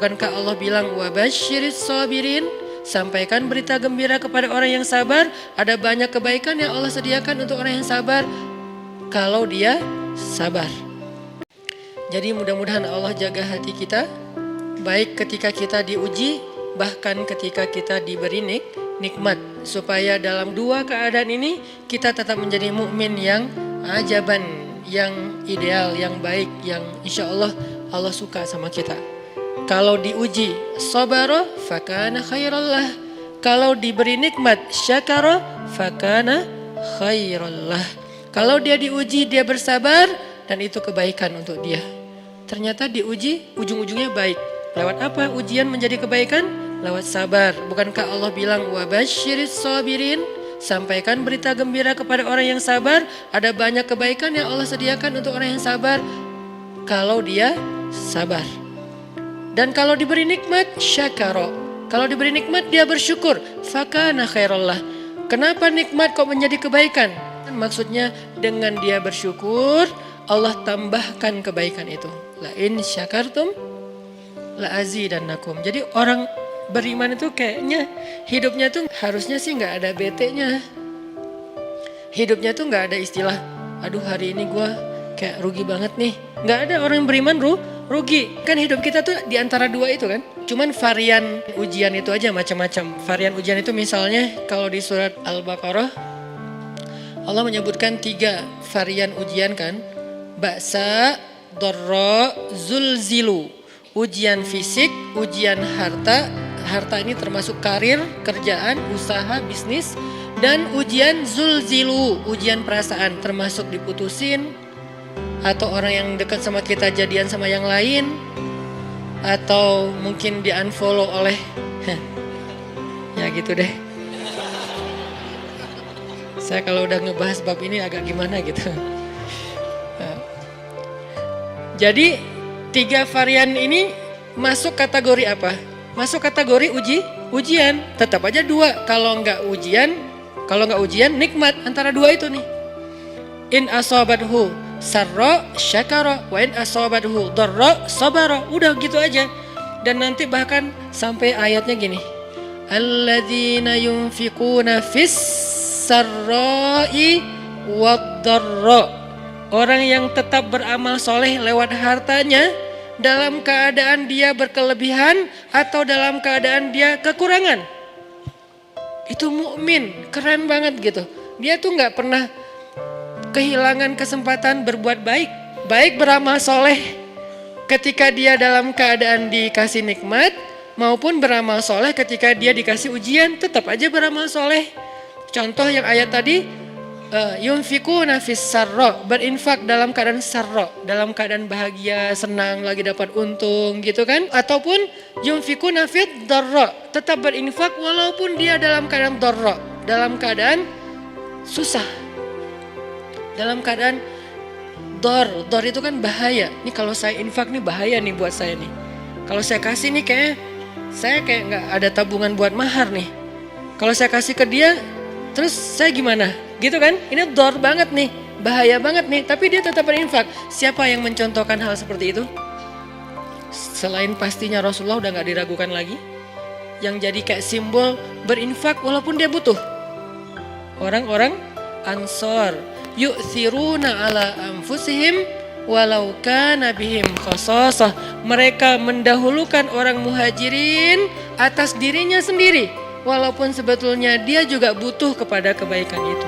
Bukankah Allah bilang wabasyiris sabirin, sampaikan berita gembira kepada orang yang sabar. Ada banyak kebaikan yang Allah sediakan untuk orang yang sabar kalau dia sabar. Jadi mudah-mudahan Allah jaga hati kita, baik ketika kita diuji, bahkan ketika kita diberi nikmat, supaya dalam dua keadaan ini kita tetap menjadi mukmin yang ajaban, yang ideal, yang baik, yang insya Allah Allah suka sama kita. Kalau diuji sabara fakana khairallah, kalau diberi nikmat syakara fakana khairallah. Kalau dia diuji dia bersabar dan itu kebaikan untuk dia. Ternyata diuji ujung-ujungnya baik. Lewat apa ujian menjadi kebaikan? Lewat sabar. Bukankah Allah bilang wabasyiris sabirin, sampaikan berita gembira kepada orang yang sabar. Ada banyak kebaikan yang Allah sediakan untuk orang yang sabar kalau dia sabar. Dan kalau diberi nikmat syakara, kalau diberi nikmat dia bersyukur, fakana khairallah. Kenapa nikmat kok menjadi kebaikan? Maksudnya dengan dia bersyukur Allah tambahkan kebaikan itu. La in syakartum la azidannakum. Jadi orang beriman itu kayaknya hidupnya tuh harusnya sih nggak ada bete-nya. Hidupnya tuh nggak ada istilah, aduh hari ini gue kayak rugi banget nih. Nggak ada orang yang beriman rugi. Kan hidup kita tuh di antara dua itu kan. Cuman varian ujian itu aja macam-macam. Varian ujian itu misalnya kalau di surat Al-Baqarah Allah menyebutkan 3 varian ujian kan. Ba'sa, dharra, zulzilu. Ujian fisik, ujian harta. Harta ini termasuk karir, kerjaan, usaha, bisnis. Dan ujian zulzilu, ujian perasaan termasuk diputusin. Atau orang yang dekat sama kita jadian sama yang lain, atau mungkin di unfollow oleh ya gitu deh. Saya kalau udah ngebahas bab ini agak gimana gitu. Jadi 3 varian ini masuk kategori apa? Masuk kategori ujian. Tetap aja 2. Kalau nggak ujian nikmat, antara 2 itu nih. In asabathu sarra syakara wa in asabathu dharra sabara. Udah gitu aja. Dan nanti bahkan sampai ayatnya gini. Alladzina yunfiquna fis sarra'i wad dharra. Orang yang tetap beramal soleh lewat hartanya dalam keadaan dia berkelebihan atau dalam keadaan dia kekurangan. Itu mukmin, keren banget gitu. Dia tuh nggak pernah kehilangan kesempatan berbuat baik. Baik beramal soleh ketika dia dalam keadaan dikasih nikmat, maupun beramal soleh ketika dia dikasih ujian, tetap aja beramal soleh. Contoh yang ayat tadi, yunfikuna fis sarra, berinfak dalam keadaan sarra, dalam keadaan bahagia, senang, lagi dapat untung gitu kan. Ataupun yunfikuna fid dharra, tetap berinfak walaupun dia dalam keadaan dharra, dalam keadaan susah. Dalam keadaan dor itu kan bahaya. Nih kalau saya infak nih bahaya nih buat saya nih. Kalau saya kasih nih saya kayak nggak ada tabungan buat mahar nih. Kalau saya kasih ke dia, terus saya gimana? Gitu kan? Ini dor banget nih, bahaya banget nih. Tapi dia tetap berinfak. Siapa yang mencontohkan hal seperti itu? Selain pastinya Rasulullah udah nggak diragukan lagi. Yang jadi kayak simbol berinfak walaupun dia butuh. Orang-orang Ansor. Yu'thiruna ala anfusihim walau kana bihim khasasah. Mereka mendahulukan orang muhajirin atas dirinya sendiri, walaupun sebetulnya dia juga butuh kepada kebaikan itu.